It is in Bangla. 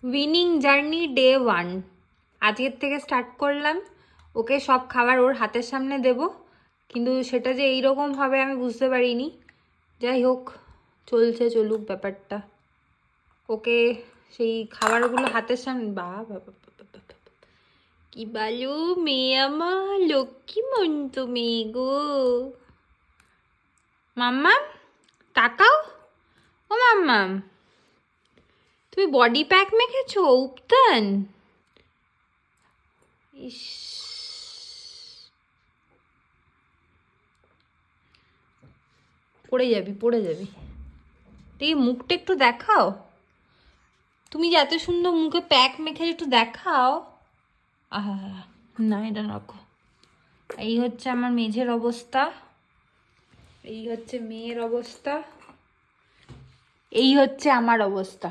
উইনিং জার্নি ডে 1 আজকের থেকে স্টার্ট করলাম। ওকে সব খাবার ওর হাতের সামনে দেব, কিন্তু সেটা যে এইরকম হবে আমি বুঝতে পারিনি। যাই হোক, চলুক ব্যাপারটা। ওকে সেই খাবারগুলো হাতের সামনে, বাবা কি বালু মেয়ে, আমার লক্ষ্মী মন্ত মেয়ে গো। মাম্মাম তাকাও, ও মাম্মাম তুমি বডি প্যাক মেখেছো উপতান? ইস, পড়ে যাবি। দেখি মুখটা একটু দেখাও, তুমি যে এত সুন্দর মুখে প্যাক মেখে একটু দেখাও। আহা, না এটা রাখো। এই হচ্ছে আমার মেঝের অবস্থা, এই হচ্ছে মেয়ের অবস্থা, এই হচ্ছে আমার অবস্থা।